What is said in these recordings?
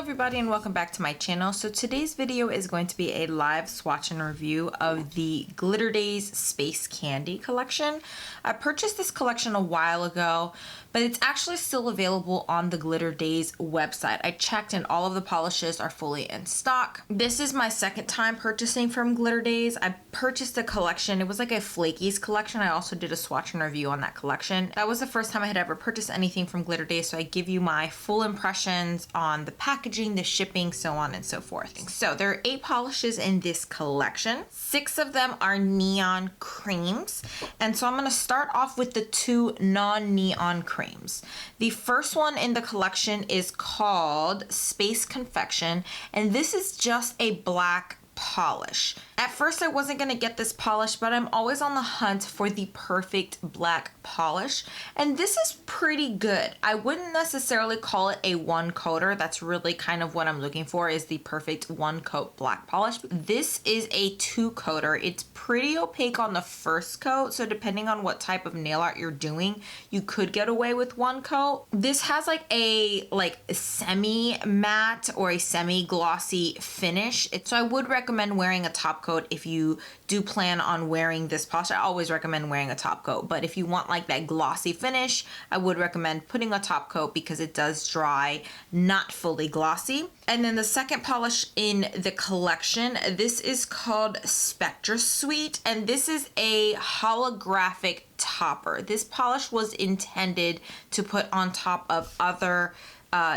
everybody and welcome back to my channel. So today's video is going to be a live swatch and review of the Glitter Daze Space Candy collection. I purchased this collection a while ago, but it's actually still available on the Glitter Daze website. I checked and all of the polishes are fully in stock. This is my second time purchasing from Glitter Daze. I purchased a collection. It was like a Flakies collection. I also did a swatch and review on that collection. That was the first time I had ever purchased anything from Glitter Daze, so I give you my full impressions on the packaging, the shipping, so on and so forth. So there are 8 polishes in this collection. 6 of them are neon creams. And so I'm going to start off with the 2 non-neon creams. The first one in the collection is called Space Confection, and this is just a black polish. At first I wasn't going to get this polish, but I'm always on the hunt for the perfect black polish, and this is pretty good. I wouldn't necessarily call it a one coater. That's really kind of what I'm looking for, is the perfect one coat black polish. This is a 2 coater. It's pretty opaque on the first coat, so depending on what type of nail art you're doing, you could get away with 1 coat. This has like a semi matte or a semi glossy finish. So I would recommend wearing a top coat if you do plan on wearing this polish. I always recommend wearing a top coat, but if you want like that glossy finish, I would recommend putting a top coat because it does dry not fully glossy. And then the second polish in the collection, this is called Spectra Sweet, and this is a holographic topper. This polish was intended to put on top of other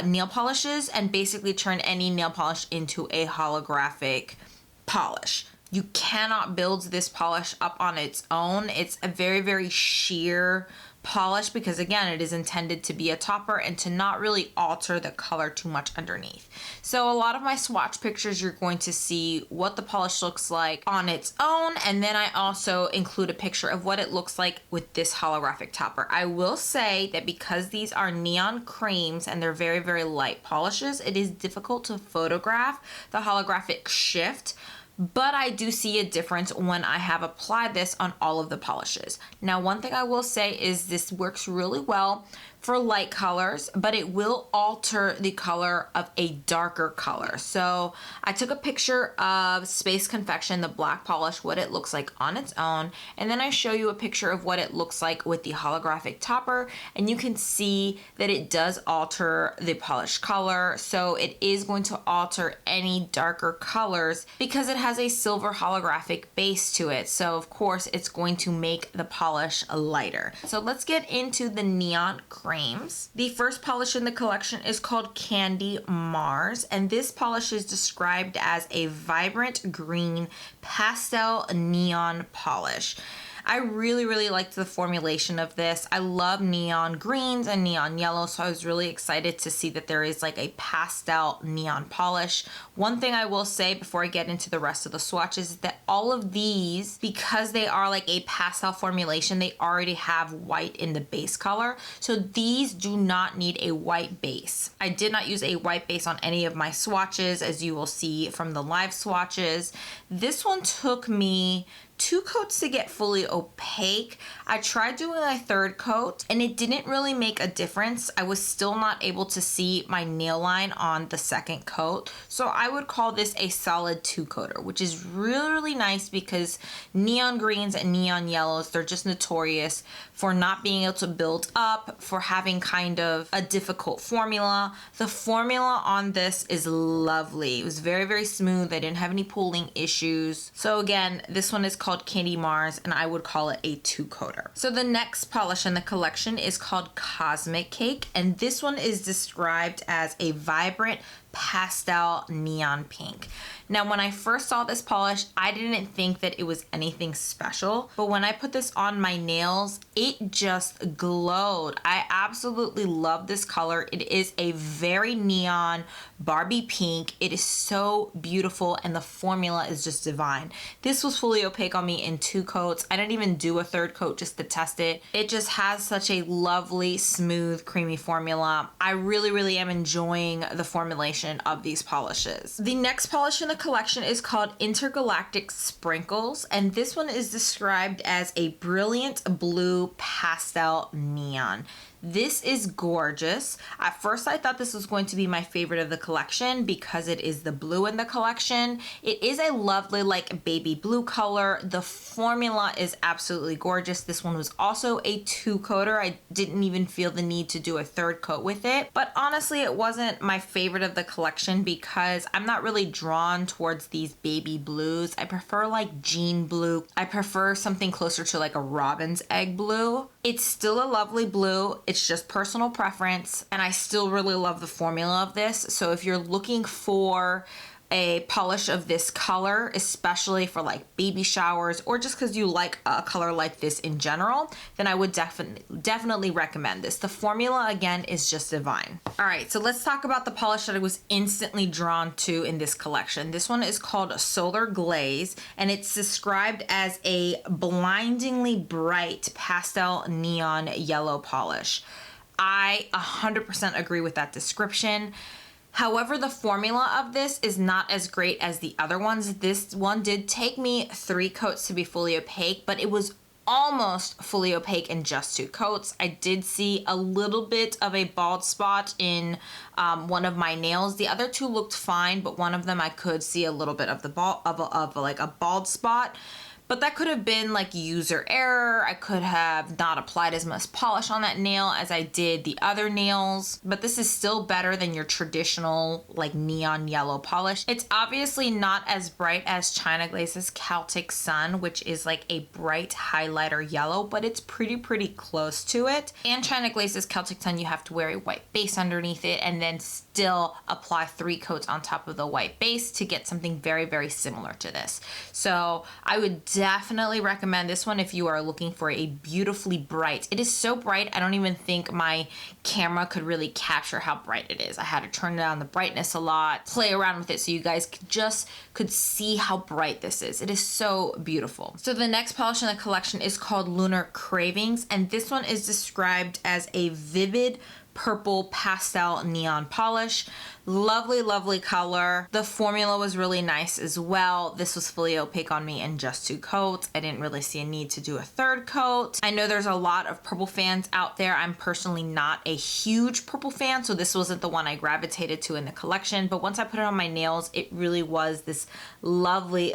nail polishes and basically turn any nail polish into a holographic polish. You cannot build this polish up on its own. It's a very, very sheer polish because, again, it is intended to be a topper and to not really alter the color too much underneath. So a lot of my swatch pictures, you're going to see what the polish looks like on its own, and then I also include a picture of what it looks like with this holographic topper. I will say that because these are neon creams and they're very, very light polishes, it is difficult to photograph the holographic shift, but I do see a difference when I have applied this on all of the polishes. Now, one thing I will say is this works really well for light colors, but it will alter the color of a darker color. So I took a picture of Space Confection, the black polish, what it looks like on its own, and then I show you a picture of what it looks like with the holographic topper, and you can see that it does alter the polish color. So it is going to alter any darker colors because it has a silver holographic base to it. So of course it's going to make the polish lighter. So let's get into the neon creams. The first polish in the collection is called Candy Mars, and this polish is described as a vibrant green pastel neon polish. I really, really liked the formulation of this. I love neon greens and neon yellows, so I was really excited to see that there is like a pastel neon polish. One thing I will say before I get into the rest of the swatches is that all of these, because they are like a pastel formulation, they already have white in the base color. So these do not need a white base. I did not use a white base on any of my swatches, as you will see from the live swatches. This one took me 2 coats to get fully opaque. I tried doing a 3rd coat and it didn't really make a difference. I was still not able to see my nail line on the 2nd coat. So I would call this a solid 2 coater, which is really, really nice because neon greens and neon yellows, they're just notorious for not being able to build up, for having kind of a difficult formula. The formula on this is lovely. It was very, very smooth. I didn't have any pooling issues. So again, this one is called Candy Mars, and I would call it a 2 coater. So the next polish in the collection is called Cosmic Cake, and this one is described as a vibrant pastel neon pink. Now, when I first saw this polish, I didn't think that it was anything special, but when I put this on my nails, it just glowed. I absolutely love this color. It is a very neon Barbie pink. It is so beautiful, and the formula is just divine. This was fully opaque on me in 2 coats. I didn't even do a 3rd coat just to test it. It just has such a lovely, smooth, creamy formula. I really, really am enjoying the formulation of these polishes. The next polish in the collection is called Intergalactic Sprinkles, and this one is described as a brilliant blue pastel neon. This is gorgeous. At first I thought this was going to be my favorite of the collection because it is the blue in the collection. It is a lovely like baby blue color. The formula is absolutely gorgeous. This one was also a 2-coater. I didn't even feel the need to do a 3rd coat with it. But honestly, it wasn't my favorite of the collection because I'm not really drawn towards these baby blues. I prefer like jean blue. I prefer something closer to like a robin's egg blue. It's still a lovely blue. It's just personal preference. And I still really love the formula of this. So if you're looking for a polish of this color, especially for like baby showers or just because you like a color like this in general, then I would definitely recommend this. The formula again is just divine. All right, so let's talk about the polish that I was instantly drawn to in this collection. This one is called Solar Glaze, and it's described as a blindingly bright pastel neon yellow polish. I 100% agree with that description. However, the formula of this is not as great as the other ones. This one did take me 3 coats to be fully opaque, but it was almost fully opaque in just 2 coats. I did see a little bit of a bald spot in one of my nails. The other 2 looked fine, but one of them I could see a little bit of the like a bald spot. But that could have been like user error. I could have not applied as much polish on that nail as I did the other nails. But this is still better than your traditional like neon yellow polish. It's obviously not as bright as China Glaze's Celtic Sun, which is like a bright highlighter yellow, but it's pretty close to it. And China Glaze's Celtic Sun, you have to wear a white base underneath it and then still apply 3 coats on top of the white base to get something very similar to this. So I would definitely recommend this one if you are looking for a beautifully bright. It is so bright, I don't even think my camera could really capture how bright it is. I had to turn down the brightness a lot, play around with it so you guys could see how bright this is. It is so beautiful. So the next polish in the collection is called Lunar Cravings, and this one is described as a vivid purple pastel neon polish. Lovely color. The formula was really nice as well. This was fully opaque on me in just 2 coats. I didn't really see a need to do a 3rd coat. I know there's a lot of purple fans out there. I'm personally not a huge purple fan, so this wasn't the one I gravitated to in the collection, but once I put it on my nails, it really was this lovely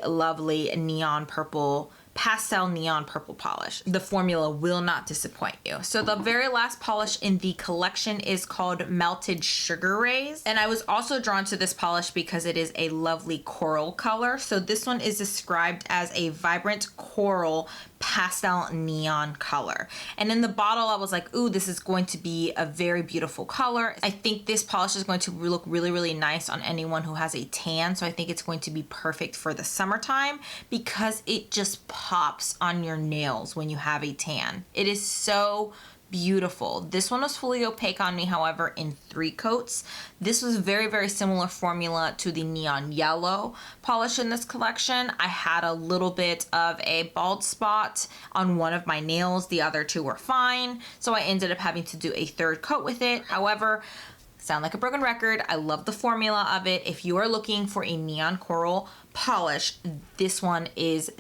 neon purple, pastel neon purple polish. The formula will not disappoint you. So the very last polish in the collection is called Melted Sugar Rays, and I was also drawn to this polish because it is a lovely coral color. So this one is described as a vibrant coral pastel neon color, and in the bottle I was like, ooh, this is going to be a very beautiful color. I think this polish is going to look really nice on anyone who has a tan, so I think it's going to be perfect for the summertime because it just pops on your nails when you have a tan. It is so beautiful. This one was fully opaque on me, however, in 3 coats. This was very similar formula to the neon yellow polish in this collection. I had a little bit of a bald spot on one of my nails. The other 2 were fine, so I ended up having to do a 3rd coat with it. However, sound like a broken record, I love the formula of it. If you are looking for a neon coral polish, this one is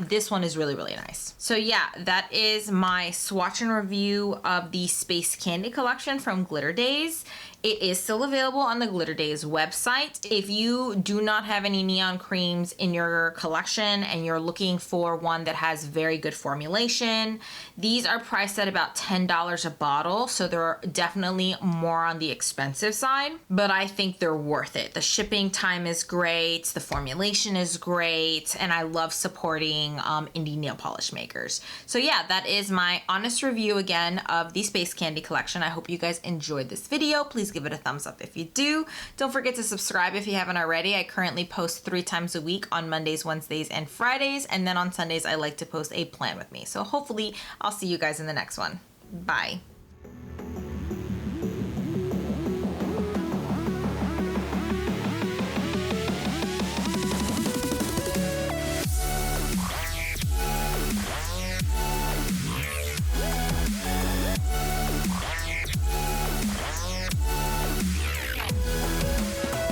really nice. So yeah, that is my swatch and review of the Space Candy collection from Glitter Daze. It is still available on the Glitter Daze website. If you do not have any neon creams in your collection and you're looking for one that has very good formulation, these are priced at about $10 a bottle, so they're definitely more on the expensive side, but I think they're worth it. The shipping time is great, the formulation is great, and I love supporting indie nail polish makers. So yeah, that is my honest review again of the Space Candy collection. I hope you guys enjoyed this video. Please give it a thumbs up if you do. Don't forget to subscribe if you haven't already. I currently post 3 times a week on Mondays, Wednesdays, and Fridays, and then on Sundays I like to post a plan with me. So hopefully I'll see you guys in the next one. Bye.